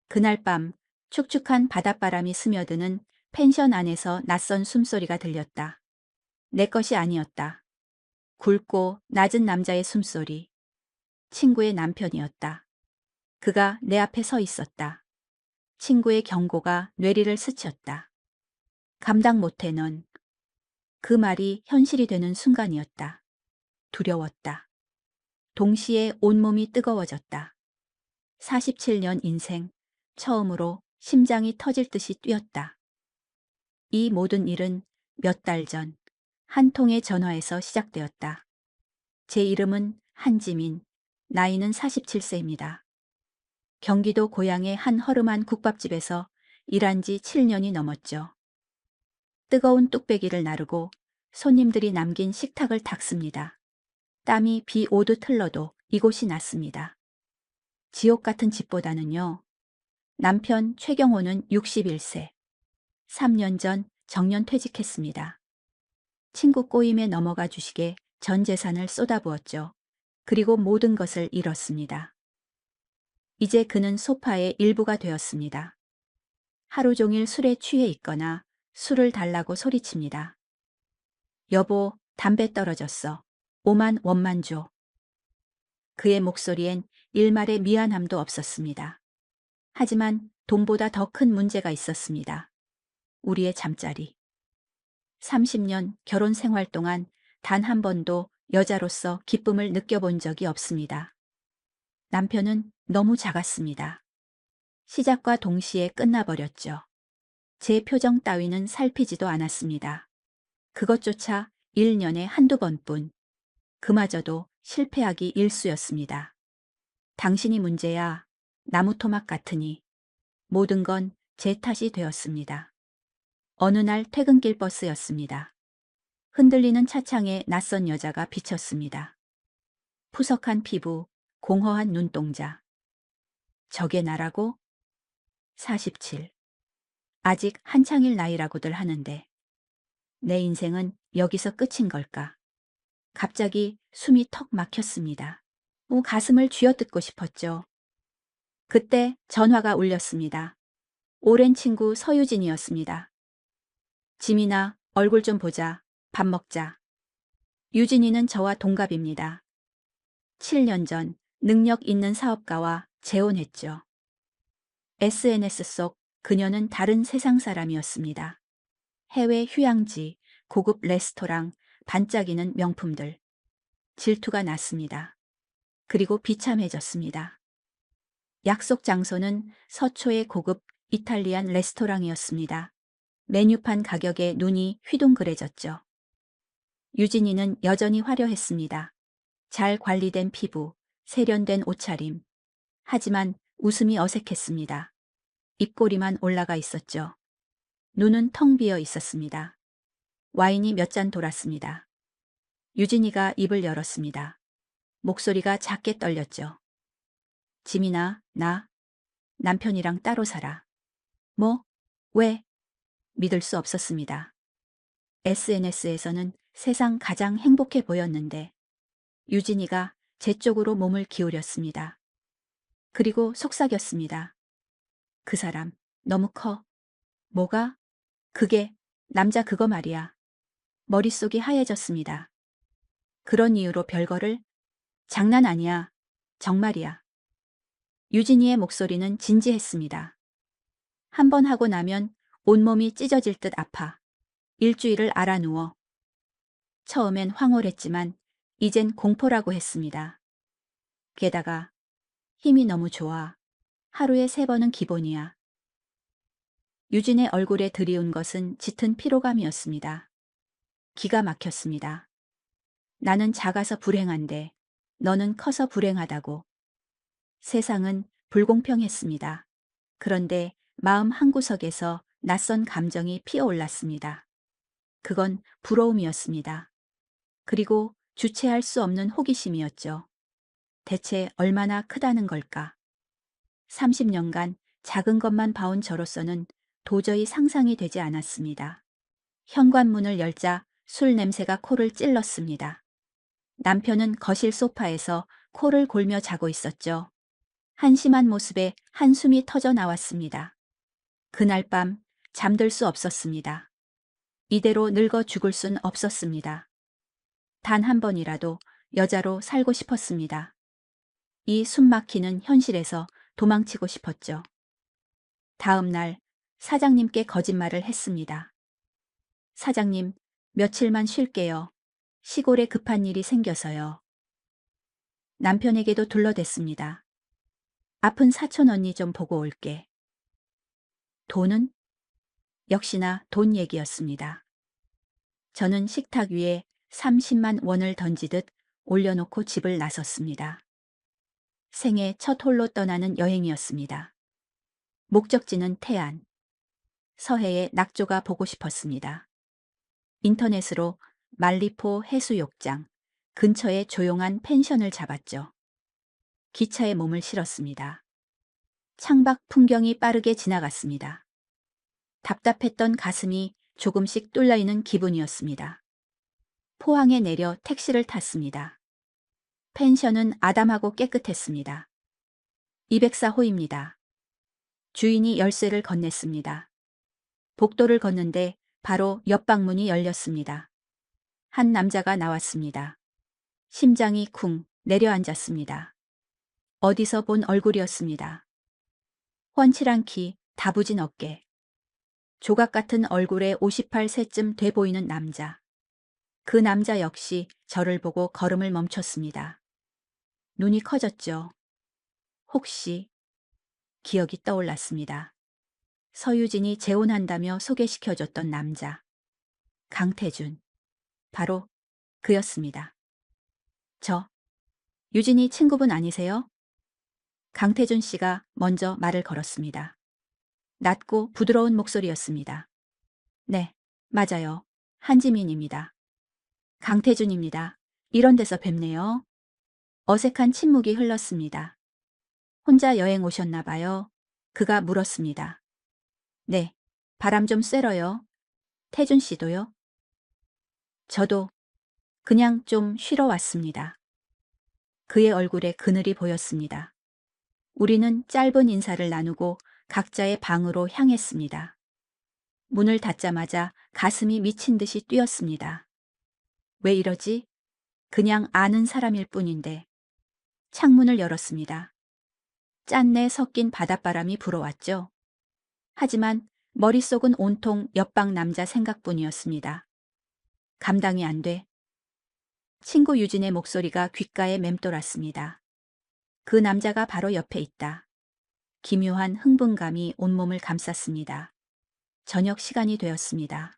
그날 밤 축축한 바닷바람이 스며드는 펜션 안에서 낯선 숨소리가 들렸다. 내 것이 아니었다. 굵고 낮은 남자의 숨소리. 친구의 남편이었다. 그가 내 앞에 서 있었다. 친구의 경고가 뇌리를 스쳤다. 감당 못해 넌. 그 말이 현실이 되는 순간이었다. 두려웠다. 동시에 온몸이 뜨거워졌다. 47년 인생, 처음으로 심장이 터질 듯이 뛰었다. 이 모든 일은 몇 달 전, 한 통의 전화에서 시작되었다. 제 이름은 한지민, 나이는 47세입니다. 경기도 고향의 한 허름한 국밥집에서 일한 지 7년이 넘었죠. 뜨거운 뚝배기를 나르고 손님들이 남긴 식탁을 닦습니다. 땀이 비 오듯 흘러도 이곳이 낫습니다. 지옥 같은 집보다는요. 남편 최경호는 61세. 3년 전 정년 퇴직했습니다. 친구 꼬임에 넘어가 주식에 전 재산을 쏟아부었죠. 그리고 모든 것을 잃었습니다. 이제 그는 소파의 일부가 되었습니다. 하루 종일 술에 취해 있거나 술을 달라고 소리칩니다. 여보, 담배 떨어졌어. 5만 원만 줘. 그의 목소리엔 일말의 미안함도 없었습니다. 하지만 돈보다 더 큰 문제가 있었습니다. 우리의 잠자리. 30년 결혼 생활 동안 단 한 번도 여자로서 기쁨을 느껴본 적이 없습니다. 남편은 너무 작았습니다. 시작과 동시에 끝나버렸죠. 제 표정 따위는 살피지도 않았습니다. 그것조차 1년에 한두 번뿐. 그마저도 실패하기 일쑤였습니다. 당신이 문제야. 나무토막 같으니. 모든 건 제 탓이 되었습니다. 어느 날 퇴근길 버스였습니다. 흔들리는 차창에 낯선 여자가 비쳤습니다. 푸석한 피부, 공허한 눈동자. 저게 나라고? 47. 아직 한창일 나이라고들 하는데 내 인생은 여기서 끝인 걸까? 갑자기 숨이 턱 막혔습니다. 가슴을 쥐어뜯고 싶었죠. 그때 전화가 울렸습니다. 오랜 친구 서유진이었습니다. 지민아, 얼굴 좀 보자. 밥 먹자. 유진이는 저와 동갑입니다. 7년 전 능력 있는 사업가와 재혼했죠. SNS 속 그녀는 다른 세상 사람이었습니다. 해외 휴양지, 고급 레스토랑, 반짝이는 명품들. 질투가 났습니다. 그리고 비참해졌습니다. 약속 장소는 서초의 고급 이탈리안 레스토랑이었습니다. 메뉴판 가격에 눈이 휘둥그레졌죠. 유진이는 여전히 화려했습니다. 잘 관리된 피부, 세련된 옷차림. 하지만 웃음이 어색했습니다. 입꼬리만 올라가 있었죠. 눈은 텅 비어 있었습니다. 와인이 몇 잔 돌았습니다. 유진이가 입을 열었습니다. 목소리가 작게 떨렸죠. 지민아, 나 남편이랑 따로 살아. 뭐? 왜? 믿을 수 없었습니다. SNS에서는 세상 가장 행복해 보였는데 유진이가 제 쪽으로 몸을 기울였습니다. 그리고 속삭였습니다. 그 사람 너무 커. 뭐가? 그게 남자 그거 말이야. 머릿속이 하얘졌습니다. 그런 이유로 별거를? 장난 아니야. 정말이야. 유진이의 목소리는 진지했습니다. 한 번 하고 나면 온몸이 찢어질 듯 아파. 일주일을 알아 누워. 처음엔 황홀했지만 이젠 공포라고 했습니다. 게다가 힘이 너무 좋아. 하루에 3번은 기본이야. 유진의 얼굴에 드리운 것은 짙은 피로감이었습니다. 기가 막혔습니다. 나는 작아서 불행한데 너는 커서 불행하다고. 세상은 불공평했습니다. 그런데 마음 한구석에서 낯선 감정이 피어올랐습니다. 그건 부러움이었습니다. 그리고 주체할 수 없는 호기심이었죠. 대체 얼마나 크다는 걸까? 30년간 작은 것만 봐온 저로서는 도저히 상상이 되지 않았습니다. 현관문을 열자 술 냄새가 코를 찔렀습니다. 남편은 거실 소파에서 코를 골며 자고 있었죠. 한심한 모습에 한숨이 터져 나왔습니다. 그날 밤 잠들 수 없었습니다. 이대로 늙어 죽을 순 없었습니다. 단 한 번이라도 여자로 살고 싶었습니다. 이 숨막히는 현실에서 도망치고 싶었죠. 다음 날 사장님께 거짓말을 했습니다. 사장님, 며칠만 쉴게요. 시골에 급한 일이 생겨서요. 남편에게도 둘러댔습니다. 아픈 사촌 언니 좀 보고 올게. 돈은? 역시나 돈 얘기였습니다. 저는 식탁 위에 30만 원을 던지듯 올려놓고 집을 나섰습니다. 생애 첫 홀로 떠나는 여행이었습니다. 목적지는 태안. 서해의 낙조가 보고 싶었습니다. 인터넷으로 말리포 해수욕장 근처에 조용한 펜션을 잡았죠. 기차에 몸을 실었습니다. 창밖 풍경이 빠르게 지나갔습니다. 답답했던 가슴이 조금씩 뚫려있는 기분이었습니다. 포항에 내려 택시를 탔습니다. 펜션은 아담하고 깨끗했습니다. 204호입니다. 주인이 열쇠를 건넸습니다. 복도를 걷는데 바로 옆방문이 열렸습니다. 한 남자가 나왔습니다. 심장이 쿵 내려앉았습니다. 어디서 본 얼굴이었습니다. 훤칠한 키, 다부진 어깨. 조각 같은 얼굴에 58세쯤 돼 보이는 남자. 그 남자 역시 저를 보고 걸음을 멈췄습니다. 눈이 커졌죠. 혹시 기억이 떠올랐습니다. 서유진이 재혼한다며 소개시켜줬던 남자. 강태준. 바로 그였습니다. 유진이 친구분 아니세요? 강태준 씨가 먼저 말을 걸었습니다. 낮고 부드러운 목소리였습니다. 네, 맞아요. 한지민입니다. 강태준입니다. 이런 데서 뵙네요. 어색한 침묵이 흘렀습니다. 혼자 여행 오셨나 봐요. 그가 물었습니다. 네, 바람 좀 쐬러요. 태준 씨도요? 저도 그냥 좀 쉬러 왔습니다. 그의 얼굴에 그늘이 보였습니다. 우리는 짧은 인사를 나누고 각자의 방으로 향했습니다. 문을 닫자마자 가슴이 미친 듯이 뛰었습니다. 왜 이러지? 그냥 아는 사람일 뿐인데. 창문을 열었습니다. 짠내 섞인 바닷바람이 불어왔죠. 하지만 머릿속은 온통 옆방 남자 생각뿐이었습니다. 감당이 안 돼. 친구 유진의 목소리가 귓가에 맴돌았습니다. 그 남자가 바로 옆에 있다. 기묘한 흥분감이 온몸을 감쌌습니다. 저녁 시간이 되었습니다.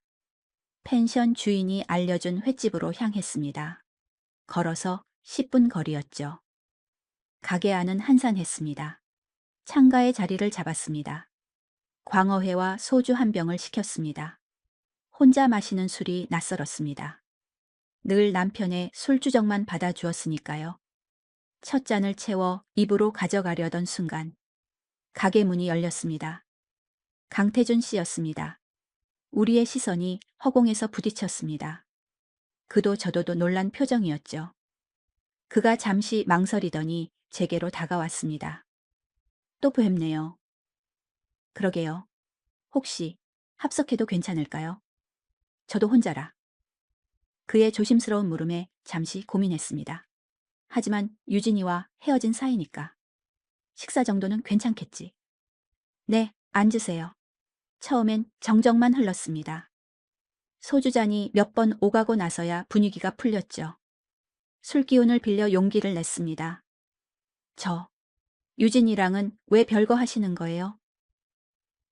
펜션 주인이 알려준 횟집으로 향했습니다. 걸어서 10분 거리였죠. 가게 안은 한산했습니다. 창가에 자리를 잡았습니다. 광어회와 소주 한 병을 시켰습니다. 혼자 마시는 술이 낯설었습니다. 늘 남편의 술주정만 받아주었으니까요. 첫 잔을 채워 입으로 가져가려던 순간 가게 문이 열렸습니다. 강태준 씨였습니다. 우리의 시선이 허공에서 부딪혔습니다. 그도 저도도 놀란 표정이었죠. 그가 잠시 망설이더니 제게로 다가왔습니다. 또 뵙네요. 그러게요. 혹시 합석해도 괜찮을까요? 저도 혼자라. 그의 조심스러운 물음에 잠시 고민했습니다. 하지만 유진이와 헤어진 사이니까. 식사 정도는 괜찮겠지. 네, 앉으세요. 처음엔 정적만 흘렀습니다. 소주잔이 몇 번 오가고 나서야 분위기가 풀렸죠. 술 기운을 빌려 용기를 냈습니다. 유진이랑은 왜 별거 하시는 거예요?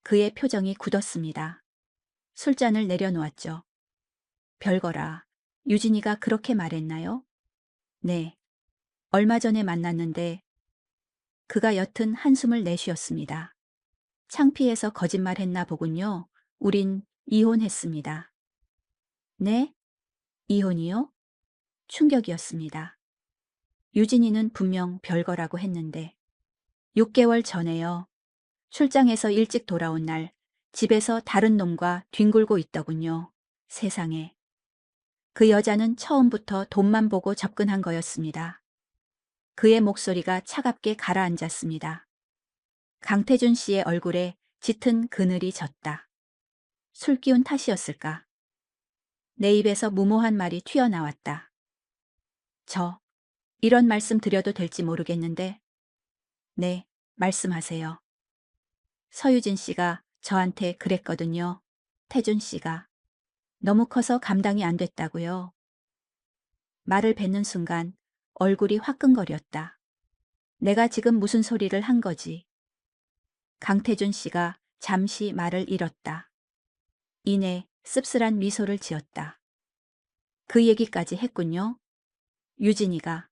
그의 표정이 굳었습니다. 술잔을 내려놓았죠. 별거라. 유진이가 그렇게 말했나요? 네. 얼마 전에 만났는데 그가 옅은 한숨을 내쉬었습니다. 창피해서 거짓말했나 보군요. 우린 이혼했습니다. 네? 이혼이요? 충격이었습니다. 유진이는 분명 별거라고 했는데 6개월 전에요. 출장에서 일찍 돌아온 날 집에서 다른 놈과 뒹굴고 있더군요. 세상에. 그 여자는 처음부터 돈만 보고 접근한 거였습니다. 그의 목소리가 차갑게 가라앉았습니다. 강태준 씨의 얼굴에 짙은 그늘이 졌다. 술 기운 탓이었을까? 내 입에서 무모한 말이 튀어나왔다. 저, 이런 말씀 드려도 될지 모르겠는데. 네, 말씀하세요. 서유진 씨가 저한테 그랬거든요. 태준 씨가. 너무 커서 감당이 안 됐다고요. 말을 뱉는 순간 얼굴이 화끈거렸다. 내가 지금 무슨 소리를 한 거지? 강태준 씨가 잠시 말을 잃었다. 이내 씁쓸한 미소를 지었다. 그 얘기까지 했군요. 유진이가.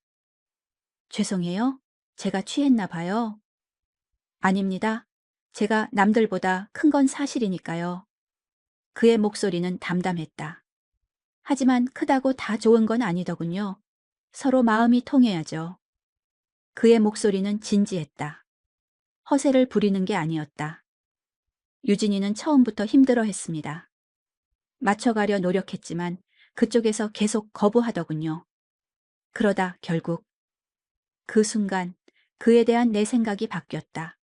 죄송해요. 제가 취했나 봐요. 아닙니다. 제가 남들보다 큰 건 사실이니까요. 그의 목소리는 담담했다. 하지만 크다고 다 좋은 건 아니더군요. 서로 마음이 통해야죠. 그의 목소리는 진지했다. 허세를 부리는 게 아니었다. 유진이는 처음부터 힘들어했습니다. 맞춰가려 노력했지만 그쪽에서 계속 거부하더군요. 그러다 결국 그 순간 그에 대한 내 생각이 바뀌었다.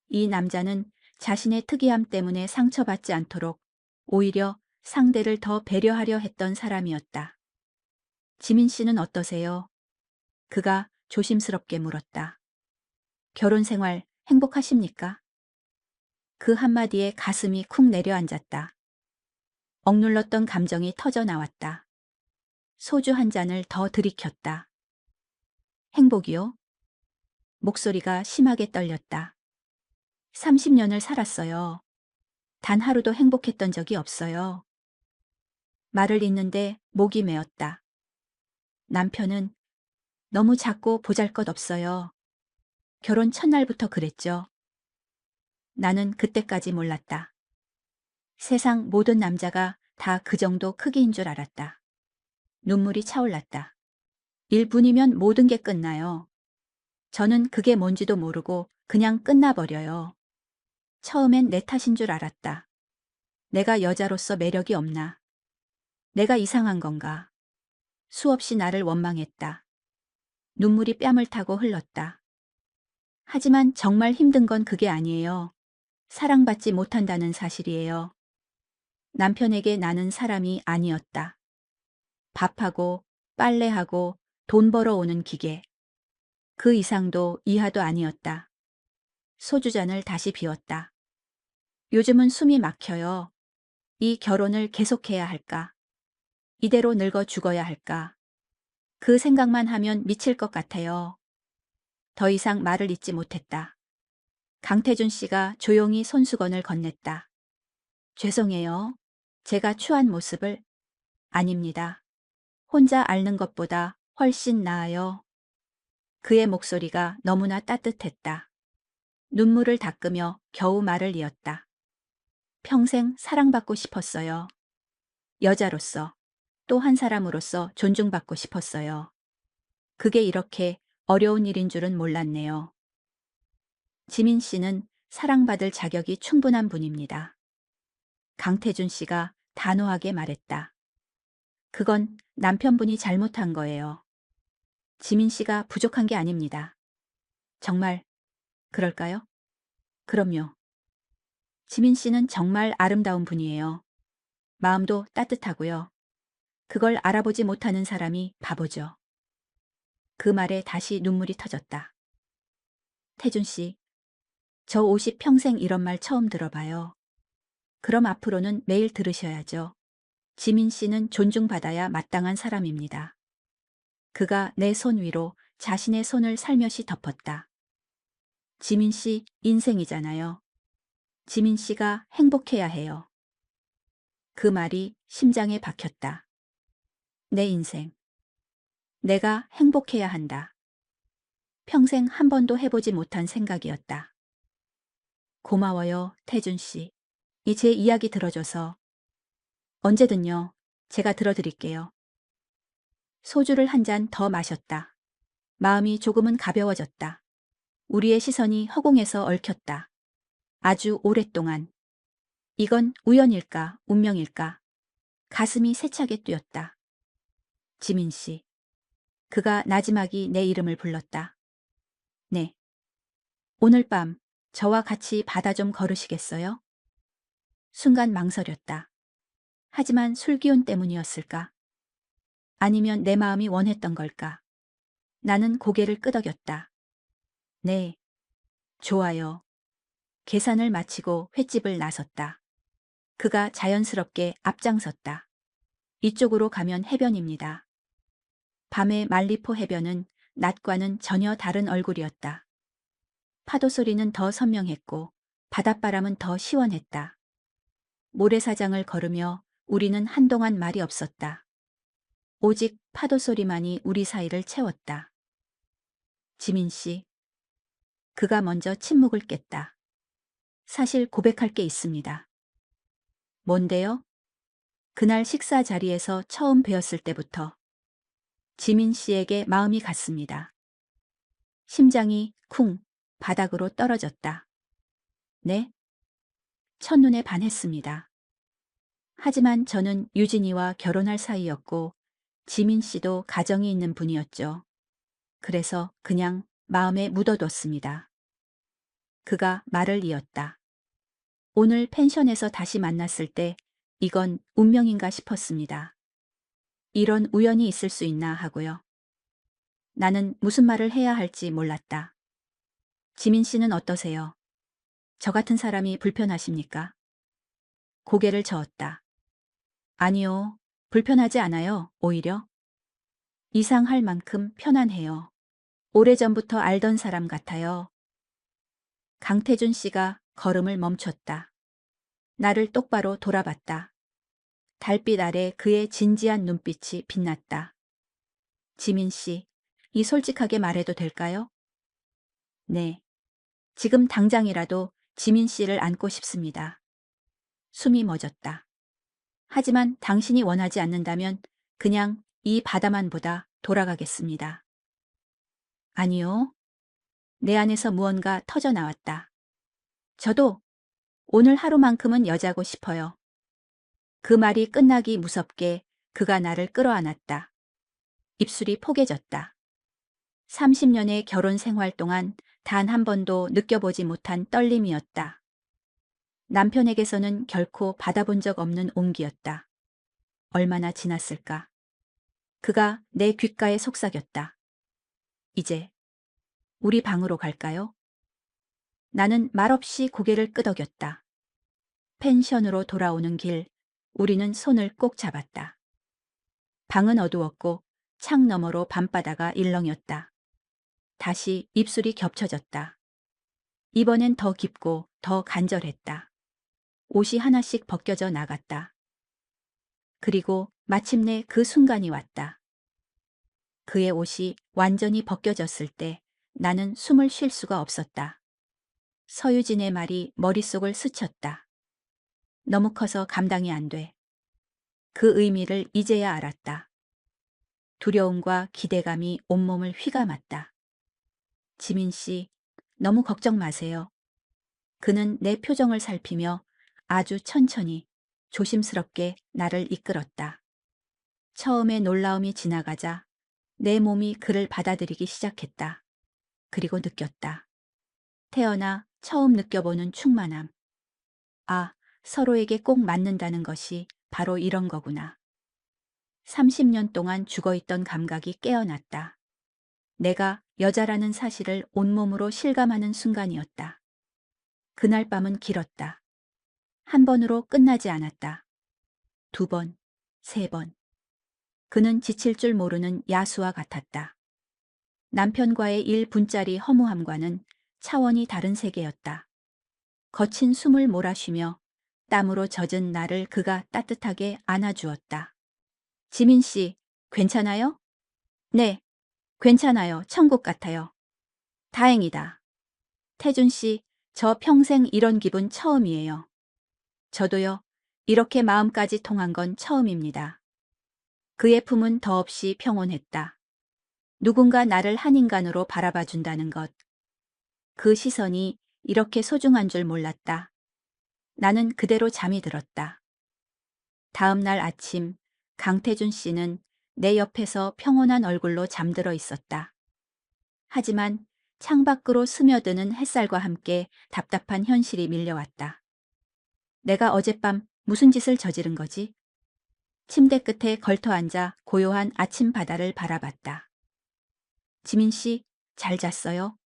이 남자는 자신의 특이함 때문에 상처받지 않도록 오히려 상대를 더 배려하려 했던 사람이었다. 지민 씨는 어떠세요? 그가 조심스럽게 물었다. 결혼 생활 행복하십니까? 그 한마디에 가슴이 쿵 내려앉았다. 억눌렀던 감정이 터져 나왔다. 소주 한 잔을 더 들이켰다. 행복이요? 목소리가 심하게 떨렸다. 30년을 살았어요. 단 하루도 행복했던 적이 없어요. 말을 잇는데 목이 메었다. 남편은 너무 작고 보잘것없어요. 결혼 첫날부터 그랬죠. 나는 그때까지 몰랐다. 세상 모든 남자가 다 그 정도 크기인 줄 알았다. 눈물이 차올랐다. 1분이면 모든 게 끝나요. 저는 그게 뭔지도 모르고 그냥 끝나버려요. 처음엔 내 탓인 줄 알았다. 내가 여자로서 매력이 없나? 내가 이상한 건가? 수없이 나를 원망했다. 눈물이 뺨을 타고 흘렀다. 하지만 정말 힘든 건 그게 아니에요. 사랑받지 못한다는 사실이에요. 남편에게 나는 사람이 아니었다. 밥하고 빨래하고 돈 벌어오는 기계. 그 이상도 이하도 아니었다. 소주잔을 다시 비웠다. 요즘은 숨이 막혀요. 이 결혼을 계속해야 할까? 이대로 늙어 죽어야 할까? 그 생각만 하면 미칠 것 같아요. 더 이상 말을 잇지 못했다. 강태준 씨가 조용히 손수건을 건넸다. 죄송해요. 제가 추한 모습을. 아닙니다. 혼자 앓는 것보다 훨씬 나아요. 그의 목소리가 너무나 따뜻했다. 눈물을 닦으며 겨우 말을 이었다. 평생 사랑받고 싶었어요. 여자로서, 또 한 사람으로서 존중받고 싶었어요. 그게 이렇게 어려운 일인 줄은 몰랐네요. 지민 씨는 사랑받을 자격이 충분한 분입니다. 강태준 씨가 단호하게 말했다. 그건 남편분이 잘못한 거예요. 지민 씨가 부족한 게 아닙니다. 정말 그럴까요? 그럼요. 지민 씨는 정말 아름다운 분이에요. 마음도 따뜻하고요. 그걸 알아보지 못하는 사람이 바보죠. 그 말에 다시 눈물이 터졌다. 태준 씨, 저 50 평생 이런 말 처음 들어봐요. 그럼 앞으로는 매일 들으셔야죠. 지민 씨는 존중받아야 마땅한 사람입니다. 그가 내 손 위로 자신의 손을 살며시 덮었다. 지민 씨 인생이잖아요. 지민 씨가 행복해야 해요. 그 말이 심장에 박혔다. 내 인생. 내가 행복해야 한다. 평생 한 번도 해보지 못한 생각이었다. 고마워요, 태준 씨. 이 제 이야기 들어줘서. 언제든요. 제가 들어드릴게요. 소주를 한 잔 더 마셨다. 마음이 조금은 가벼워졌다. 우리의 시선이 허공에서 얽혔다. 아주 오랫동안. 이건 우연일까, 운명일까? 가슴이 세차게 뛰었다. 지민 씨. 그가 나지막이 내 이름을 불렀다. 네. 오늘 밤 저와 같이 바다 좀 걸으시겠어요? 순간 망설였다. 하지만 술기운 때문이었을까? 아니면 내 마음이 원했던 걸까? 나는 고개를 끄덕였다. 네, 좋아요. 계산을 마치고 횟집을 나섰다. 그가 자연스럽게 앞장섰다. 이쪽으로 가면 해변입니다. 밤의 말리포 해변은 낮과는 전혀 다른 얼굴이었다. 파도 소리는 더 선명했고 바닷바람은 더 시원했다. 모래사장을 걸으며 우리는 한동안 말이 없었다. 오직 파도 소리만이 우리 사이를 채웠다. 지민 씨. 그가 먼저 침묵을 깼다. 사실 고백할 게 있습니다. 뭔데요? 그날 식사 자리에서 처음 뵈었을 때부터 지민 씨에게 마음이 갔습니다. 심장이 쿵 바닥으로 떨어졌다. 네? 첫눈에 반했습니다. 하지만 저는 유진이와 결혼할 사이였고 지민 씨도 가정이 있는 분이었죠. 그래서 그냥 마음에 묻어뒀습니다. 그가 말을 이었다. 오늘 펜션에서 다시 만났을 때 이건 운명인가 싶었습니다. 이런 우연이 있을 수 있나 하고요. 나는 무슨 말을 해야 할지 몰랐다. 지민 씨는 어떠세요? 저 같은 사람이 불편하십니까? 고개를 저었다. 아니요, 불편하지 않아요, 오히려. 이상할 만큼 편안해요. 오래전부터 알던 사람 같아요. 강태준 씨가 걸음을 멈췄다. 나를 똑바로 돌아봤다. 달빛 아래 그의 진지한 눈빛이 빛났다. 지민 씨, 이 솔직하게 말해도 될까요? 네. 지금 당장이라도 지민 씨를 안고 싶습니다. 숨이 멎었다. 하지만 당신이 원하지 않는다면 그냥 이 바다만 보다 돌아가겠습니다. 아니요. 내 안에서 무언가 터져 나왔다. 저도 오늘 하루만큼은 여자고 싶어요. 그 말이 끝나기 무섭게 그가 나를 끌어안았다. 입술이 포개졌다. 30년의 결혼 생활 동안 단 한 번도 느껴보지 못한 떨림이었다. 남편에게서는 결코 받아본 적 없는 온기였다. 얼마나 지났을까? 그가 내 귓가에 속삭였다. 이제 우리 방으로 갈까요? 나는 말없이 고개를 끄덕였다. 펜션으로 돌아오는 길, 우리는 손을 꼭 잡았다. 방은 어두웠고 창 너머로 밤바다가 일렁였다. 다시 입술이 겹쳐졌다. 이번엔 더 깊고 더 간절했다. 옷이 하나씩 벗겨져 나갔다. 그리고 마침내 그 순간이 왔다. 그의 옷이 완전히 벗겨졌을 때 나는 숨을 쉴 수가 없었다. 서유진의 말이 머릿속을 스쳤다. 너무 커서 감당이 안 돼. 그 의미를 이제야 알았다. 두려움과 기대감이 온몸을 휘감았다. 지민 씨, 너무 걱정 마세요. 그는 내 표정을 살피며 아주 천천히 조심스럽게 나를 이끌었다. 처음에 놀라움이 지나가자 내 몸이 그를 받아들이기 시작했다. 그리고 느꼈다. 태어나 처음 느껴보는 충만함. 아, 서로에게 꼭 맞는다는 것이 바로 이런 거구나. 30년 동안 죽어있던 감각이 깨어났다. 내가 여자라는 사실을 온몸으로 실감하는 순간이었다. 그날 밤은 길었다. 한 번으로 끝나지 않았다. 두 번, 세 번. 그는 지칠 줄 모르는 야수와 같았다. 남편과의 1분짜리 허무함과는 차원이 다른 세계였다. 거친 숨을 몰아쉬며 땀으로 젖은 나를 그가 따뜻하게 안아주었다. 지민 씨, 괜찮아요? 네, 괜찮아요. 천국 같아요. 다행이다. 태준 씨, 저 평생 이런 기분 처음이에요. 저도요. 이렇게 마음까지 통한 건 처음입니다. 그의 품은 더없이 평온했다. 누군가 나를 한 인간으로 바라봐 준다는 것. 그 시선이 이렇게 소중한 줄 몰랐다. 나는 그대로 잠이 들었다. 다음 날 아침 강태준 씨는 내 옆에서 평온한 얼굴로 잠들어 있었다. 하지만 창밖으로 스며드는 햇살과 함께 답답한 현실이 밀려왔다. 내가 어젯밤 무슨 짓을 저지른 거지? 침대 끝에 걸터 앉아 고요한 아침 바다를 바라봤다. 지민 씨, 잘 잤어요?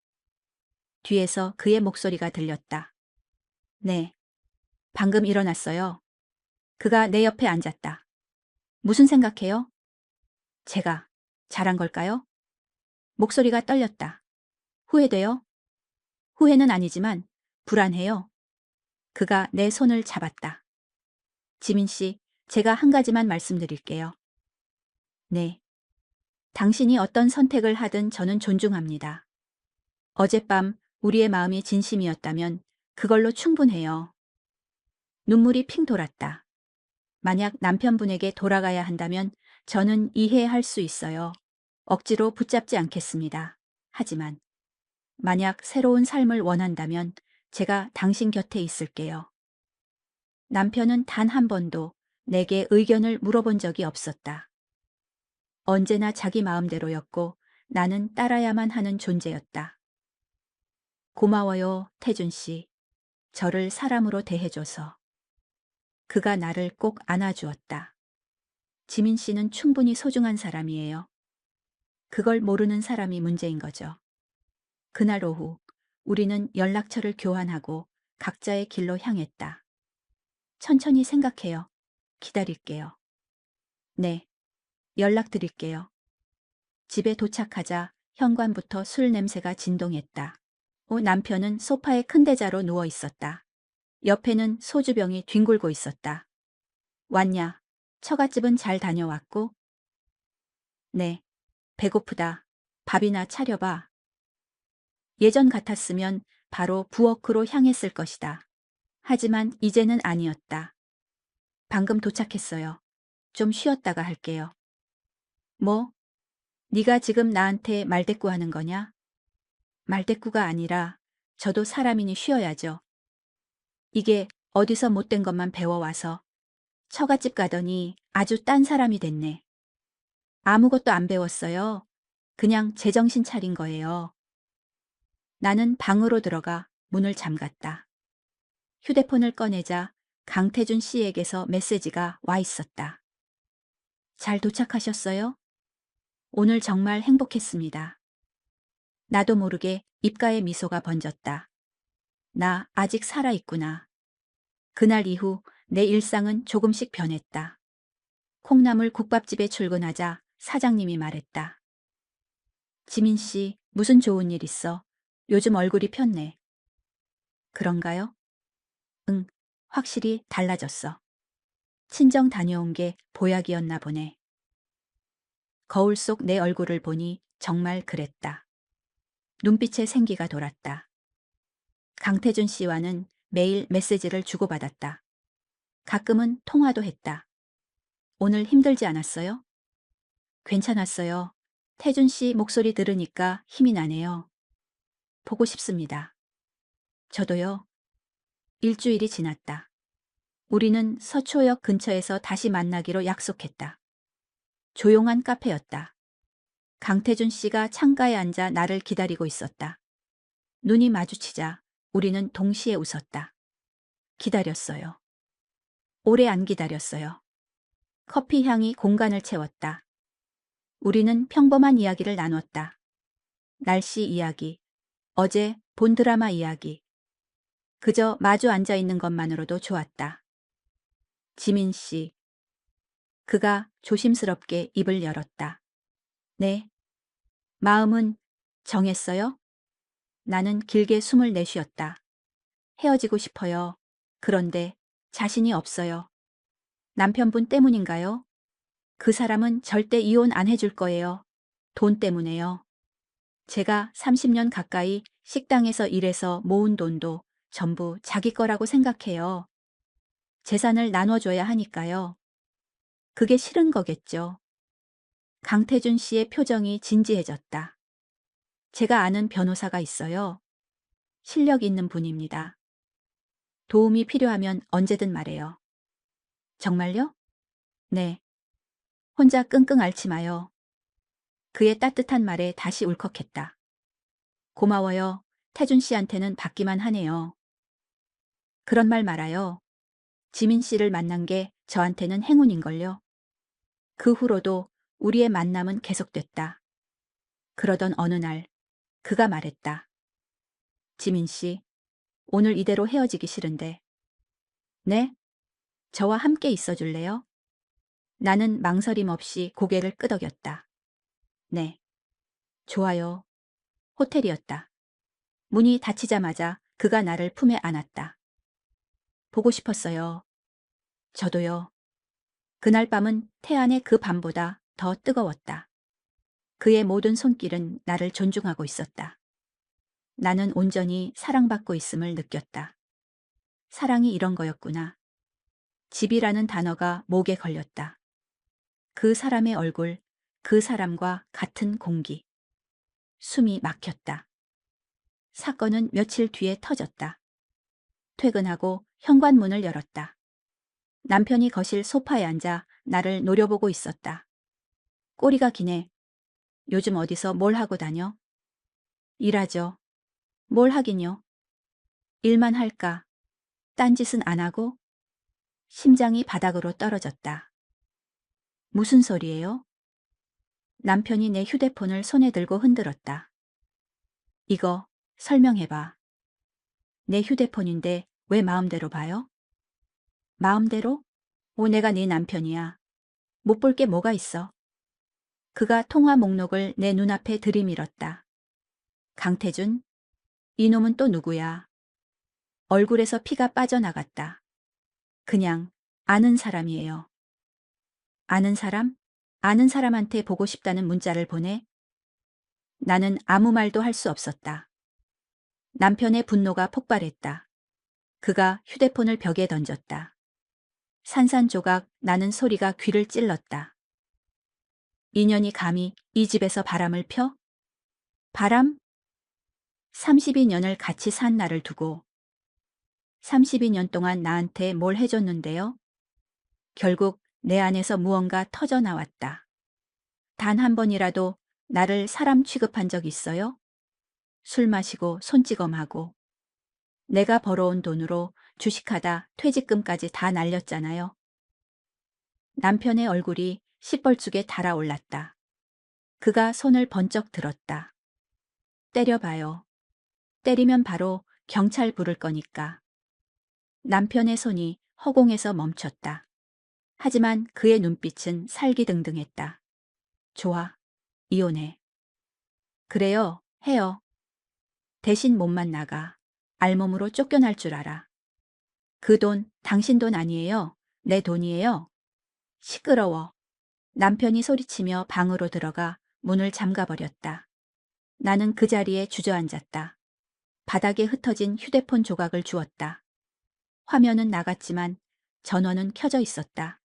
뒤에서 그의 목소리가 들렸다. 네, 방금 일어났어요. 그가 내 옆에 앉았다. 무슨 생각해요? 제가 잘한 걸까요? 목소리가 떨렸다. 후회돼요? 후회는 아니지만 불안해요. 그가 내 손을 잡았다. 지민 씨, 제가 한 가지만 말씀드릴게요. 네. 당신이 어떤 선택을 하든 저는 존중합니다. 어젯밤 우리의 마음이 진심이었다면 그걸로 충분해요. 눈물이 핑 돌았다. 만약 남편분에게 돌아가야 한다면 저는 이해할 수 있어요. 억지로 붙잡지 않겠습니다. 하지만 만약 새로운 삶을 원한다면 제가 당신 곁에 있을게요. 남편은 단 한 번도 내게 의견을 물어본 적이 없었다. 언제나 자기 마음대로였고 나는 따라야만 하는 존재였다. 고마워요, 태준 씨. 저를 사람으로 대해줘서. 그가 나를 꼭 안아주었다. 지민 씨는 충분히 소중한 사람이에요. 그걸 모르는 사람이 문제인 거죠. 그날 오후 우리는 연락처를 교환하고 각자의 길로 향했다. 천천히 생각해요. 기다릴게요. 네, 연락드릴게요. 집에 도착하자 현관부터 술 냄새가 진동했다. 남편은 소파에 큰 대자로 누워 있었다. 옆에는 소주병이 뒹굴고 있었다. 왔냐? 처갓집은 잘 다녀왔고? 네, 배고프다. 밥이나 차려봐. 예전 같았으면 바로 부엌으로 향했을 것이다. 하지만 이제는 아니었다. 방금 도착했어요. 좀 쉬었다가 할게요. 뭐? 네가 지금 나한테 말대꾸하는 거냐? 말대꾸가 아니라 저도 사람이니 쉬어야죠. 이게 어디서 못된 것만 배워와서 처갓집 가더니 아주 딴 사람이 됐네. 아무것도 안 배웠어요. 그냥 제정신 차린 거예요. 나는 방으로 들어가 문을 잠갔다. 휴대폰을 꺼내자 강태준 씨에게서 메시지가 와 있었다. 잘 도착하셨어요? 오늘 정말 행복했습니다. 나도 모르게 입가에 미소가 번졌다. 나 아직 살아있구나. 그날 이후 내 일상은 조금씩 변했다. 콩나물 국밥집에 출근하자 사장님이 말했다. 지민 씨, 무슨 좋은 일 있어? 요즘 얼굴이 폈네. 그런가요? 응, 확실히 달라졌어. 친정 다녀온 게 보약이었나 보네. 거울 속 내 얼굴을 보니 정말 그랬다. 눈빛에 생기가 돌았다. 강태준 씨와는 매일 메시지를 주고받았다. 가끔은 통화도 했다. 오늘 힘들지 않았어요? 괜찮았어요. 태준 씨 목소리 들으니까 힘이 나네요. 보고 싶습니다. 저도요. 일주일이 지났다. 우리는 서초역 근처에서 다시 만나기로 약속했다. 조용한 카페였다. 강태준 씨가 창가에 앉아 나를 기다리고 있었다. 눈이 마주치자 우리는 동시에 웃었다. 기다렸어요. 오래 안 기다렸어요. 커피 향이 공간을 채웠다. 우리는 평범한 이야기를 나눴다. 날씨 이야기, 어제 본 드라마 이야기. 그저 마주 앉아 있는 것만으로도 좋았다. 지민 씨. 그가 조심스럽게 입을 열었다. 네. 마음은 정했어요? 나는 길게 숨을 내쉬었다. 헤어지고 싶어요. 그런데 자신이 없어요. 남편분 때문인가요? 그 사람은 절대 이혼 안 해줄 거예요. 돈 때문에요. 제가 30년 가까이 식당에서 일해서 모은 돈도 전부 자기 거라고 생각해요. 재산을 나눠줘야 하니까요. 그게 싫은 거겠죠. 강태준 씨의 표정이 진지해졌다. 제가 아는 변호사가 있어요. 실력 있는 분입니다. 도움이 필요하면 언제든 말해요. 정말요? 네. 혼자 끙끙 앓지 마요. 그의 따뜻한 말에 다시 울컥했다. 고마워요. 태준 씨한테는 받기만 하네요. 그런 말 말아요. 지민 씨를 만난 게 저한테는 행운인걸요. 그 후로도 우리의 만남은 계속됐다. 그러던 어느 날 그가 말했다. 지민 씨, 오늘 이대로 헤어지기 싫은데. 네? 저와 함께 있어 줄래요? 나는 망설임 없이 고개를 끄덕였다. 네. 좋아요. 호텔이었다. 문이 닫히자마자 그가 나를 품에 안았다. 보고 싶었어요. 저도요. 그날 밤은 태안의 그 밤보다 더 뜨거웠다. 그의 모든 손길은 나를 존중하고 있었다. 나는 온전히 사랑받고 있음을 느꼈다. 사랑이 이런 거였구나. 집이라는 단어가 목에 걸렸다. 그 사람의 얼굴, 그 사람과 같은 공기. 숨이 막혔다. 사건은 며칠 뒤에 터졌다. 퇴근하고 현관문을 열었다. 남편이 거실 소파에 앉아 나를 노려보고 있었다. 꼬리가 기네. 요즘 어디서 뭘 하고 다녀? 일하죠. 뭘 하긴요. 일만 할까? 딴짓은 안 하고? 심장이 바닥으로 떨어졌다. 무슨 소리예요? 남편이 내 휴대폰을 손에 들고 흔들었다. 이거 설명해봐. 내 휴대폰인데 왜 마음대로 봐요? 마음대로? 오, 내가 네 남편이야. 못 볼 게 뭐가 있어. 그가 통화 목록을 내 눈앞에 들이밀었다. 강태준? 이놈은 또 누구야? 얼굴에서 피가 빠져나갔다. 그냥 아는 사람이에요. 아는 사람? 아는 사람한테 보고 싶다는 문자를 보내? 나는 아무 말도 할 수 없었다. 남편의 분노가 폭발했다. 그가 휴대폰을 벽에 던졌다. 산산조각 나는 소리가 귀를 찔렀다. 인연이 감히 이 집에서 바람을 펴? 바람? 32년을 같이 산 나를 두고 32년 동안 나한테 뭘 해줬는데요? 결국 내 안에서 무언가 터져 나왔다. 단 한 번이라도 나를 사람 취급한 적 있어요? 술 마시고 손찌검하고 내가 벌어온 돈으로 주식하다 퇴직금까지 다 날렸잖아요. 남편의 얼굴이 시뻘쭉에 달아올랐다. 그가 손을 번쩍 들었다. 때려봐요. 때리면 바로 경찰 부를 거니까. 남편의 손이 허공에서 멈췄다. 하지만 그의 눈빛은 살기등등했다. 좋아. 이혼해. 그래요. 해요. 대신 몸만 나가. 알몸으로 쫓겨날 줄 알아. 그 돈 당신 돈 아니에요. 내 돈이에요. 시끄러워. 남편이 소리치며 방으로 들어가 문을 잠가버렸다. 나는 그 자리에 주저앉았다. 바닥에 흩어진 휴대폰 조각을 주웠다. 화면은 나갔지만 전원은 켜져 있었다.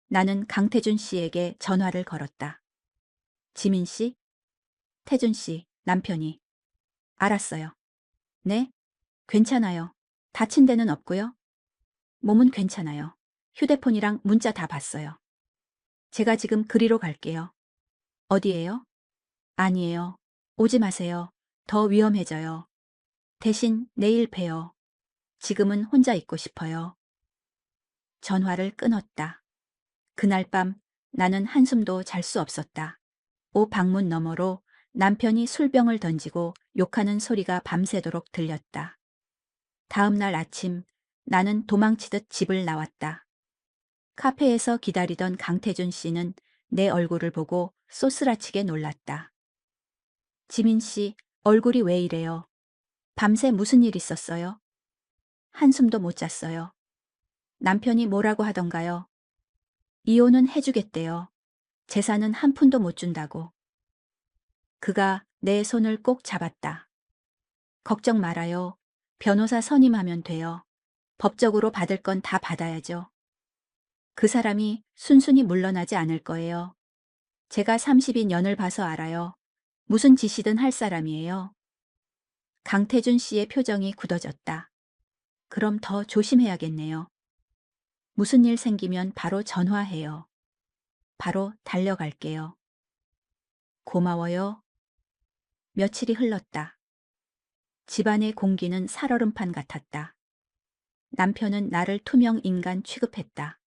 나는 강태준 씨에게 전화를 걸었다. 지민 씨? 태준 씨, 남편이. 알았어요. 네? 괜찮아요. 다친 데는 없고요. 몸은 괜찮아요. 휴대폰이랑 문자 다 봤어요. 제가 지금 그리로 갈게요. 어디에요? 아니에요. 오지 마세요. 더 위험해져요. 대신 내일 봬요. 지금은 혼자 있고 싶어요. 전화를 끊었다. 그날 밤 나는 한숨도 잘 수 없었다. 방문 너머로 남편이 술병을 던지고 욕하는 소리가 밤새도록 들렸다. 다음 날 아침 나는 도망치듯 집을 나왔다. 카페에서 기다리던 강태준 씨는 내 얼굴을 보고 쏘스라치게 놀랐다. 지민 씨, 얼굴이 왜 이래요? 밤새 무슨 일 있었어요? 한숨도 못 잤어요. 남편이 뭐라고 하던가요? 이혼은 해주겠대요. 재산은 한 푼도 못 준다고. 그가 내 손을 꼭 잡았다. 걱정 말아요. 변호사 선임하면 돼요. 법적으로 받을 건 다 받아야죠. 그 사람이 순순히 물러나지 않을 거예요. 제가 32년을 봐서 알아요. 무슨 짓이든 할 사람이에요. 강태준 씨의 표정이 굳어졌다. 그럼 더 조심해야겠네요. 무슨 일 생기면 바로 전화해요. 바로 달려갈게요. 고마워요. 며칠이 흘렀다. 집안의 공기는 살얼음판 같았다. 남편은 나를 투명 인간 취급했다.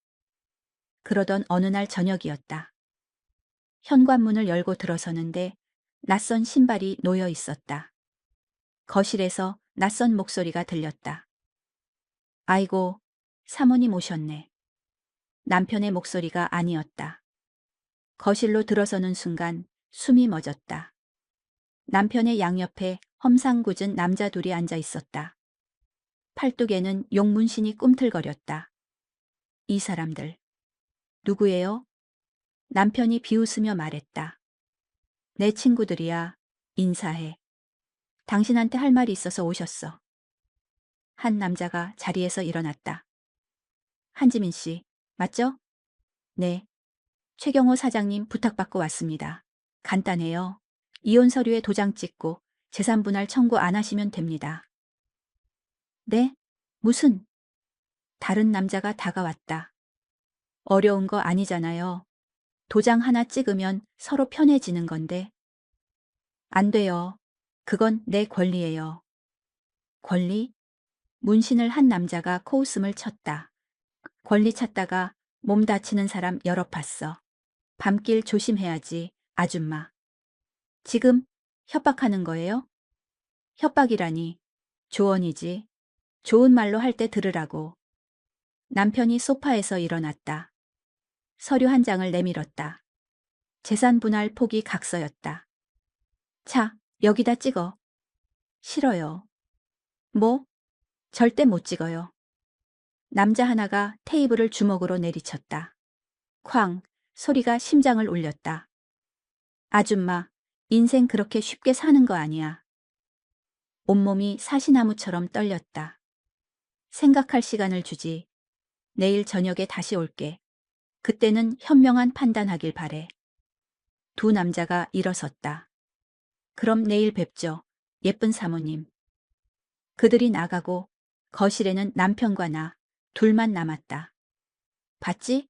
그러던 어느 날 저녁이었다. 현관문을 열고 들어서는데 낯선 신발이 놓여 있었다. 거실에서 낯선 목소리가 들렸다. 아이고, 사모님 오셨네. 남편의 목소리가 아니었다. 거실로 들어서는 순간 숨이 멎었다. 남편의 양옆에 험상궂은 남자 둘이 앉아 있었다. 팔뚝에는 용문신이 꿈틀거렸다. 이 사람들, 누구예요? 남편이 비웃으며 말했다. 내 친구들이야. 인사해. 당신한테 할 말이 있어서 오셨어. 한 남자가 자리에서 일어났다. 한지민 씨, 맞죠? 네. 최경호 사장님 부탁받고 왔습니다. 간단해요. 이혼 서류에 도장 찍고 재산 분할 청구 안 하시면 됩니다. 네? 무슨? 다른 남자가 다가왔다. 어려운 거 아니잖아요. 도장 하나 찍으면 서로 편해지는 건데. 안 돼요. 그건 내 권리예요. 권리? 문신을 한 남자가 코웃음을 쳤다. 권리 찾다가 몸 다치는 사람 여러 봤어. 밤길 조심해야지, 아줌마. 지금 협박하는 거예요? 협박이라니. 조언이지. 좋은 말로 할 때 들으라고. 남편이 소파에서 일어났다. 서류 한 장을 내밀었다. 재산 분할 폭이 각서였다. 자, 여기다 찍어. 싫어요. 뭐? 절대 못 찍어요. 남자 하나가 테이블을 주먹으로 내리쳤다. 쾅, 소리가 심장을 울렸다. 아줌마, 인생 그렇게 쉽게 사는 거 아니야. 온몸이 사시나무처럼 떨렸다. 생각할 시간을 주지. 내일 저녁에 다시 올게. 그때는 현명한 판단하길 바래. 두 남자가 일어섰다. 그럼 내일 뵙죠. 예쁜 사모님. 그들이 나가고 거실에는 남편과 나 둘만 남았다. 봤지?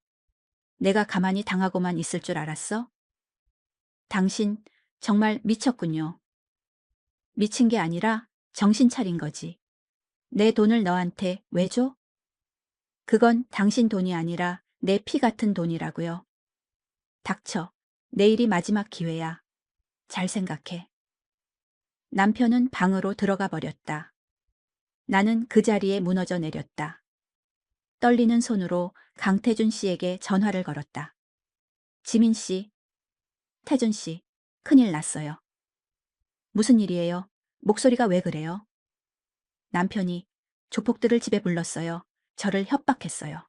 내가 가만히 당하고만 있을 줄 알았어? 당신 정말 미쳤군요. 미친 게 아니라 정신 차린 거지. 내 돈을 너한테 왜 줘? 그건 당신 돈이 아니라 내 피 같은 돈이라고요. 닥쳐. 내일이 마지막 기회야. 잘 생각해. 남편은 방으로 들어가 버렸다. 나는 그 자리에 무너져 내렸다. 떨리는 손으로 강태준 씨에게 전화를 걸었다. 지민 씨, 태준 씨, 큰일 났어요. 무슨 일이에요? 목소리가 왜 그래요? 남편이 조폭들을 집에 불렀어요. 저를 협박했어요.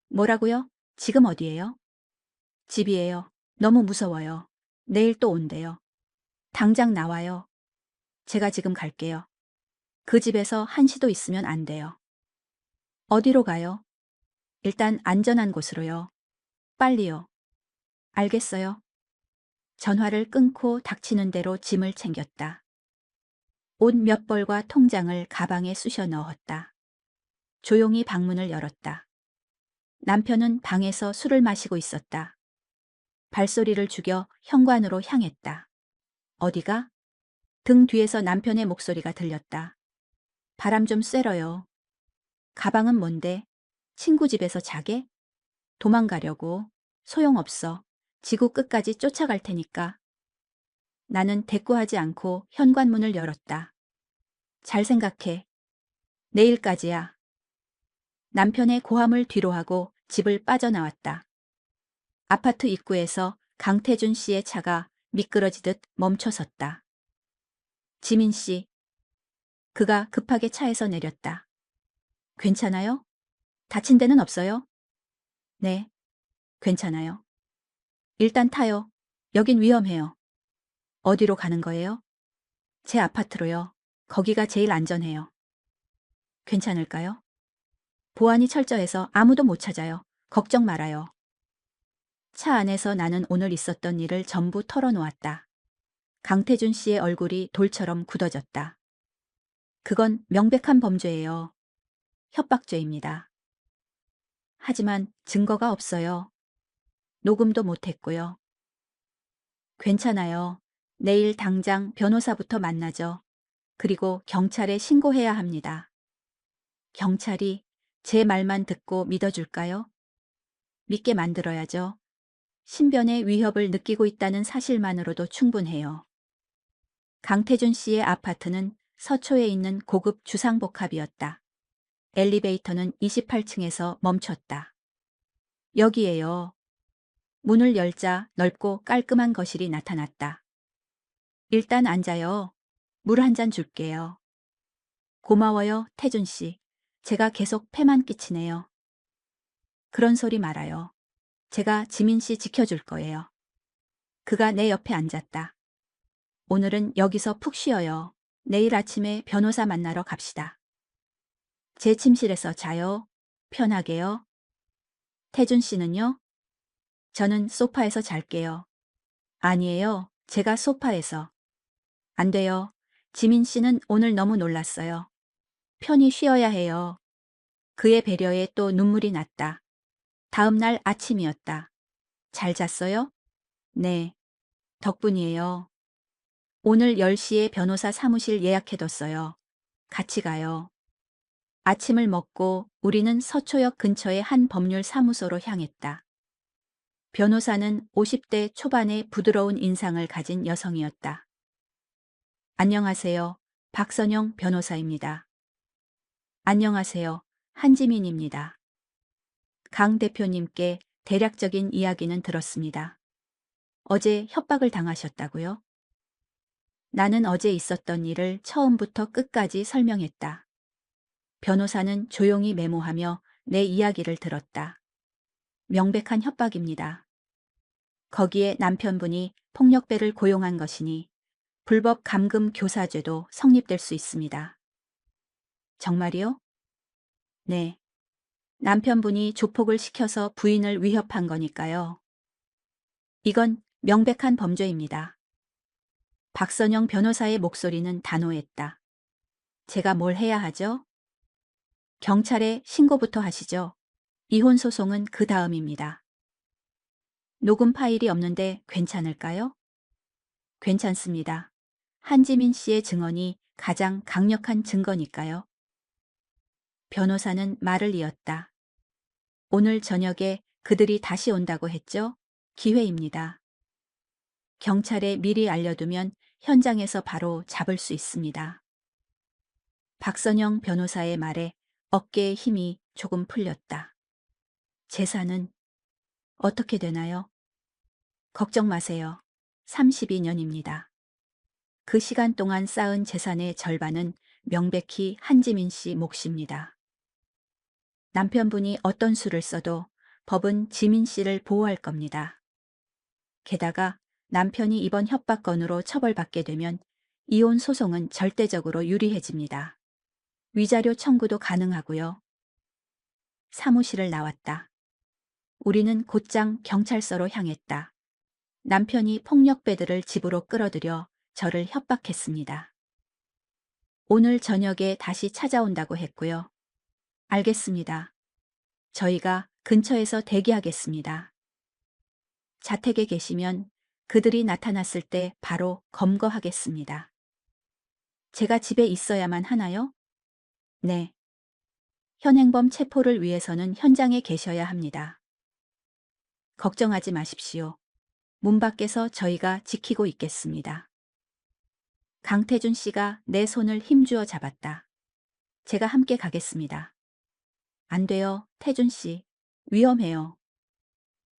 뭐라고요? 지금 어디예요? 집이에요. 너무 무서워요. 내일 또 온대요. 당장 나와요. 제가 지금 갈게요. 그 집에서 한시도 있으면 안 돼요. 어디로 가요? 일단 안전한 곳으로요. 빨리요. 알겠어요. 전화를 끊고 닥치는 대로 짐을 챙겼다. 옷 몇 벌과 통장을 가방에 쑤셔 넣었다. 조용히 방문을 열었다. 남편은 방에서 술을 마시고 있었다. 발소리를 죽여 현관으로 향했다. 어디가? 등 뒤에서 남편의 목소리가 들렸다. 바람 좀 쐬러요. 가방은 뭔데? 친구 집에서 자게? 도망가려고. 소용없어. 지구 끝까지 쫓아갈 테니까. 나는 대꾸하지 않고 현관문을 열었다. 잘 생각해. 내일까지야. 남편의 고함을 뒤로하고 집을 빠져나왔다. 아파트 입구에서 강태준 씨의 차가 미끄러지듯 멈춰섰다. 지민 씨. 그가 급하게 차에서 내렸다. 괜찮아요? 다친 데는 없어요? 네, 괜찮아요. 일단 타요. 여긴 위험해요. 어디로 가는 거예요? 제 아파트로요. 거기가 제일 안전해요. 괜찮을까요? 보안이 철저해서 아무도 못 찾아요. 걱정 말아요. 차 안에서 나는 오늘 있었던 일을 전부 털어놓았다. 강태준 씨의 얼굴이 돌처럼 굳어졌다. 그건 명백한 범죄예요. 협박죄입니다. 하지만 증거가 없어요. 녹음도 못했고요. 괜찮아요. 내일 당장 변호사부터 만나죠. 그리고 경찰에 신고해야 합니다. 경찰이 제 말만 듣고 믿어줄까요? 믿게 만들어야죠. 신변의 위협을 느끼고 있다는 사실만으로도 충분해요. 강태준 씨의 아파트는 서초에 있는 고급 주상복합이었다. 엘리베이터는 28층에서 멈췄다. 여기에요. 문을 열자 넓고 깔끔한 거실이 나타났다. 일단 앉아요. 물 한 잔 줄게요. 고마워요, 태준 씨. 제가 계속 폐만 끼치네요. 그런 소리 말아요. 제가 지민 씨 지켜줄 거예요. 그가 내 옆에 앉았다. 오늘은 여기서 푹 쉬어요. 내일 아침에 변호사 만나러 갑시다. 제 침실에서 자요. 편하게요. 태준 씨는요? 저는 소파에서 잘게요. 아니에요. 제가 소파에서. 안 돼요. 지민 씨는 오늘 너무 놀랐어요. 편히 쉬어야 해요. 그의 배려에 또 눈물이 났다. 다음 날 아침이었다. 잘 잤어요? 네. 덕분이에요. 오늘 10시에 변호사 사무실 예약해뒀어요. 같이 가요. 아침을 먹고 우리는 서초역 근처의 한 법률 사무소로 향했다. 변호사는 50대 초반의 부드러운 인상을 가진 여성이었다. 안녕하세요. 박선영 변호사입니다. 안녕하세요. 한지민입니다. 강 대표님께 대략적인 이야기는 들었습니다. 어제 협박을 당하셨다고요? 나는 어제 있었던 일을 처음부터 끝까지 설명했다. 변호사는 조용히 메모하며 내 이야기를 들었다. 명백한 협박입니다. 거기에 남편분이 폭력배를 고용한 것이니 불법 감금 교사죄도 성립될 수 있습니다. 정말이요? 네. 남편분이 조폭을 시켜서 부인을 위협한 거니까요. 이건 명백한 범죄입니다. 박선영 변호사의 목소리는 단호했다. 제가 뭘 해야 하죠? 경찰에 신고부터 하시죠. 이혼 소송은 그 다음입니다. 녹음 파일이 없는데 괜찮을까요? 괜찮습니다. 한지민 씨의 증언이 가장 강력한 증거니까요. 변호사는 말을 이었다. 오늘 저녁에 그들이 다시 온다고 했죠? 기회입니다. 경찰에 미리 알려두면 현장에서 바로 잡을 수 있습니다. 박선영 변호사의 말에 어깨에 힘이 조금 풀렸다. 재산은 어떻게 되나요? 걱정 마세요. 32년입니다. 그 시간 동안 쌓은 재산의 절반은 명백히 한지민 씨 몫입니다. 남편분이 어떤 수를 써도 법은 지민 씨를 보호할 겁니다. 게다가 남편이 이번 협박건으로 처벌받게 되면 이혼 소송은 절대적으로 유리해집니다. 위자료 청구도 가능하고요. 사무실을 나왔다. 우리는 곧장 경찰서로 향했다. 남편이 폭력배들을 집으로 끌어들여 저를 협박했습니다. 오늘 저녁에 다시 찾아온다고 했고요. 알겠습니다. 저희가 근처에서 대기하겠습니다. 자택에 계시면 그들이 나타났을 때 바로 검거하겠습니다. 제가 집에 있어야만 하나요? 네. 현행범 체포를 위해서는 현장에 계셔야 합니다. 걱정하지 마십시오. 문 밖에서 저희가 지키고 있겠습니다. 강태준 씨가 내 손을 힘주어 잡았다. 제가 함께 가겠습니다. 안 돼요, 태준 씨. 위험해요.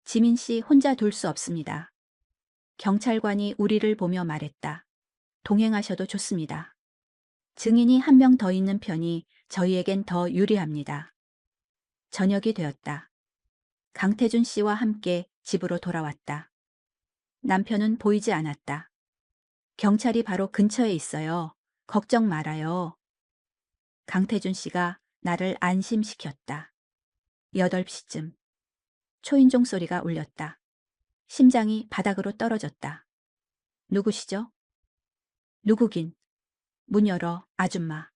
지민 씨 혼자 둘 수 없습니다. 경찰관이 우리를 보며 말했다. 동행하셔도 좋습니다. 증인이 한 명 더 있는 편이 저희에겐 더 유리합니다. 저녁이 되었다. 강태준 씨와 함께 집으로 돌아왔다. 남편은 보이지 않았다. 경찰이 바로 근처에 있어요. 걱정 말아요. 강태준 씨가 나를 안심시켰다. 8시쯤 초인종 소리가 울렸다. 심장이 바닥으로 떨어졌다. 누구시죠? 누구긴. 문 열어, 아줌마.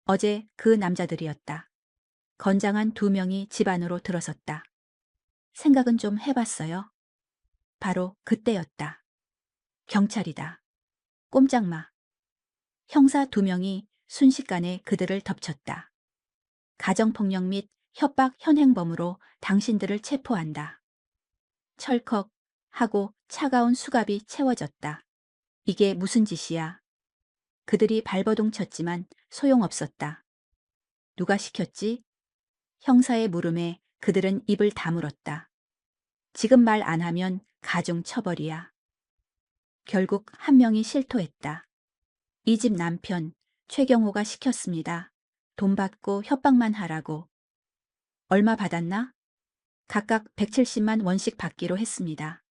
어제 그 남자들이었다. 건장한 2명이 집 안으로 들어섰다. 생각은 좀 해봤어요. 바로 그때였다. 경찰이다. 꼼짝마. 형사 2명이 순식간에 그들을 덮쳤다. 가정폭력 및 협박 현행범으로 당신들을 체포한다. 철컥 하고 차가운 수갑이 채워졌다. 이게 무슨 짓이야? 그들이 발버둥 쳤지만 소용없었다. 누가 시켰지? 형사의 물음에 그들은 입을 다물었다. 지금 말 안 하면 가중 처벌이야. 결국 한 명이 실토했다. 이 집 남편 최경호가 시켰습니다. 돈 받고 협박만 하라고. 얼마 받았나? 각각 170만 원씩 받기로 했습니다.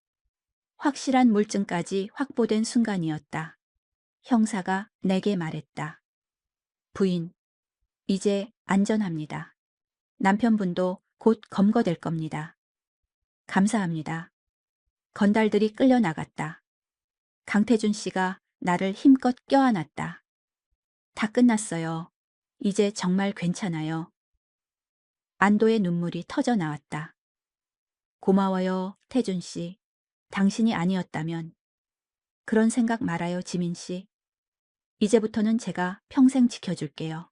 확실한 물증까지 확보된 순간이었다. 형사가 내게 말했다. 부인, 이제 안전합니다. 남편분도 곧 검거될 겁니다. 감사합니다. 건달들이 끌려 나갔다. 강태준 씨가 나를 힘껏 껴안았다. 다 끝났어요. 이제 정말 괜찮아요. 안도의 눈물이 터져 나왔다. 고마워요, 태준 씨. 당신이 아니었다면. 그런 생각 말아요, 지민 씨. 이제부터는 제가 평생 지켜줄게요.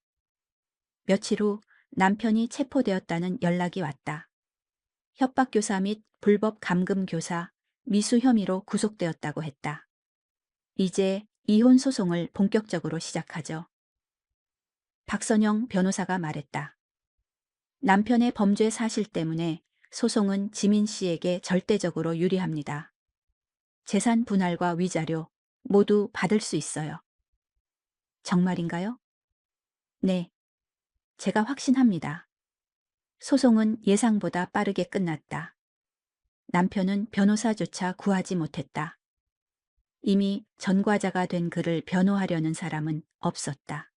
며칠 후 남편이 체포되었다는 연락이 왔다. 협박교사 및 불법 감금교사, 미수 혐의로 구속되었다고 했다. 이제 이혼 소송을 본격적으로 시작하죠. 박선영 변호사가 말했다. 남편의 범죄 사실 때문에 소송은 지민 씨에게 절대적으로 유리합니다. 재산 분할과 위자료 모두 받을 수 있어요. 정말인가요? 네, 제가 확신합니다. 소송은 예상보다 빠르게 끝났다. 남편은 변호사조차 구하지 못했다. 이미 전과자가 된 그를 변호하려는 사람은 없었다.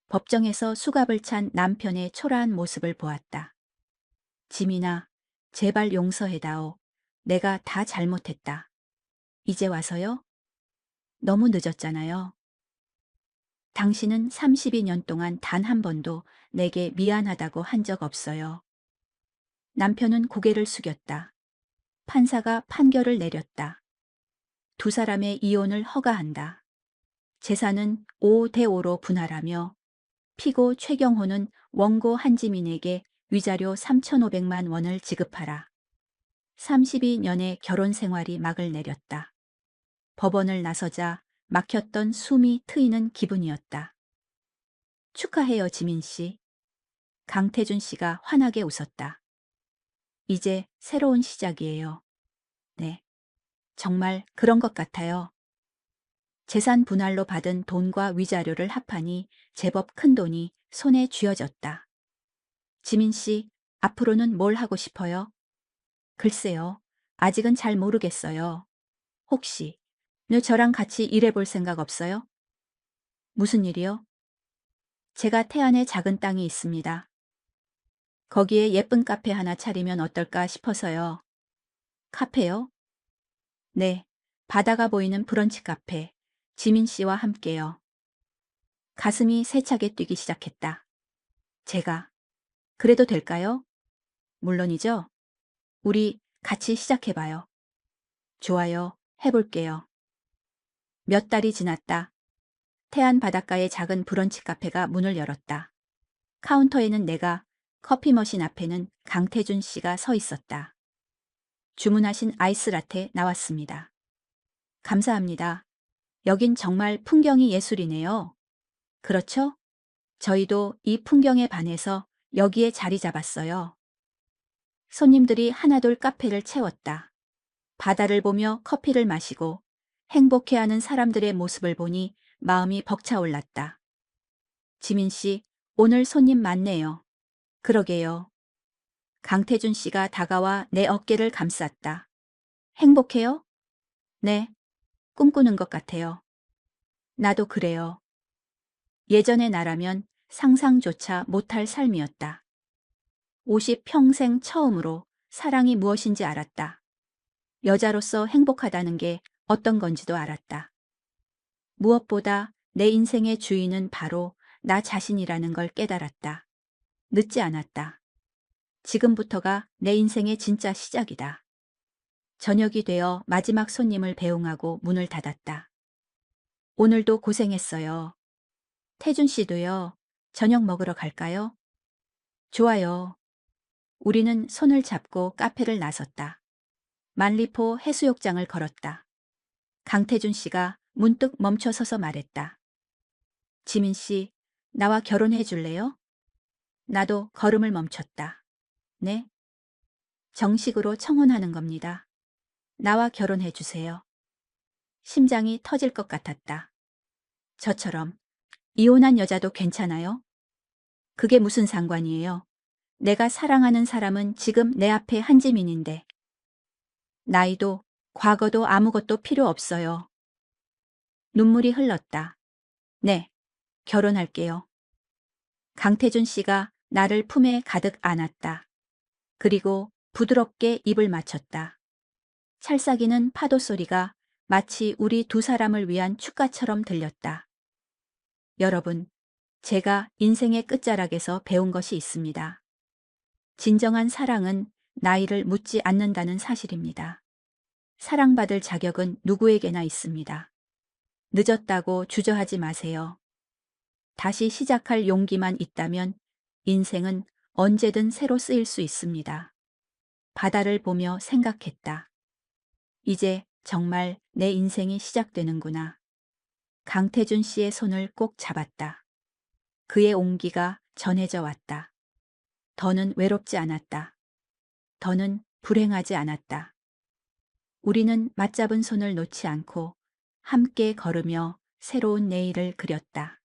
법정에서 수갑을 찬 남편의 초라한 모습을 보았다. 지민아, 제발 용서해다오. 내가 다 잘못했다. 이제 와서요? 너무 늦었잖아요. 당신은 32년 동안 단 한 번도 내게 미안하다고 한 적 없어요. 남편은 고개를 숙였다. 판사가 판결을 내렸다. 두 사람의 이혼을 허가한다. 재산은 5대 5로 분할하며 피고 최경호는 원고 한지민에게 위자료 3,500만 원을 지급하라. 32년의 결혼 생활이 막을 내렸다. 법원을 나서자 막혔던 숨이 트이는 기분이었다. 축하해요, 지민 씨. 강태준 씨가 환하게 웃었다. 이제 새로운 시작이에요. 네. 정말 그런 것 같아요. 재산 분할로 받은 돈과 위자료를 합하니 제법 큰 돈이 손에 쥐어졌다. 지민 씨, 앞으로는 뭘 하고 싶어요? 글쎄요. 아직은 잘 모르겠어요. 혹시 저랑 같이 일해볼 생각 없어요? 무슨 일이요? 제가 태안에 작은 땅이 있습니다. 거기에 예쁜 카페 하나 차리면 어떨까 싶어서요. 카페요? 네. 바다가 보이는 브런치 카페. 지민 씨와 함께요. 가슴이 세차게 뛰기 시작했다. 제가 그래도 될까요? 물론이죠. 우리 같이 시작해봐요. 좋아요. 해볼게요. 몇 달이 지났다. 태안 바닷가의 작은 브런치 카페가 문을 열었다. 카운터에는 내가, 커피 머신 앞에는 강태준 씨가 서 있었다. 주문하신 아이스 라테 나왔습니다. 감사합니다. 여긴 정말 풍경이 예술이네요. 그렇죠? 저희도 이 풍경에 반해서 여기에 자리 잡았어요. 손님들이 하나둘 카페를 채웠다. 바다를 보며 커피를 마시고 행복해하는 사람들의 모습을 보니 마음이 벅차올랐다. 지민 씨, 오늘 손님 많네요. 그러게요. 강태준 씨가 다가와 내 어깨를 감쌌다. 행복해요? 네, 꿈꾸는 것 같아요. 나도 그래요. 예전의 나라면 상상조차 못할 삶이었다. 50평생 처음으로 사랑이 무엇인지 알았다. 여자로서 행복하다는 게 어떤 건지도 알았다. 무엇보다 내 인생의 주인은 바로 나 자신이라는 걸 깨달았다. 늦지 않았다. 지금부터가 내 인생의 진짜 시작이다. 저녁이 되어 마지막 손님을 배웅하고 문을 닫았다. 오늘도 고생했어요. 태준 씨도요. 저녁 먹으러 갈까요? 좋아요. 우리는 손을 잡고 카페를 나섰다. 만리포 해수욕장을 걸었다. 강태준 씨가 문득 멈춰서서 말했다. 지민 씨, 나와 결혼해 줄래요? 나도 걸음을 멈췄다. 네? 정식으로 청혼하는 겁니다. 나와 결혼해 주세요. 심장이 터질 것 같았다. 저처럼 이혼한 여자도 괜찮아요? 그게 무슨 상관이에요? 내가 사랑하는 사람은 지금 내 앞에 한지민인데. 나이도 과거도 아무것도 필요 없어요. 눈물이 흘렀다. 네, 결혼할게요. 강태준 씨가 나를 품에 가득 안았다. 그리고 부드럽게 입을 맞췄다. 찰싹이는 파도 소리가 마치 우리 두 사람을 위한 축가처럼 들렸다. 여러분, 제가 인생의 끝자락에서 배운 것이 있습니다. 진정한 사랑은 나이를 묻지 않는다는 사실입니다. 사랑받을 자격은 누구에게나 있습니다. 늦었다고 주저하지 마세요. 다시 시작할 용기만 있다면 인생은 언제든 새로 쓰일 수 있습니다. 바다를 보며 생각했다. 이제 정말 내 인생이 시작되는구나. 강태준 씨의 손을 꼭 잡았다. 그의 온기가 전해져 왔다. 더는 외롭지 않았다. 더는 불행하지 않았다. 우리는 맞잡은 손을 놓지 않고 함께 걸으며 새로운 내일을 그렸다.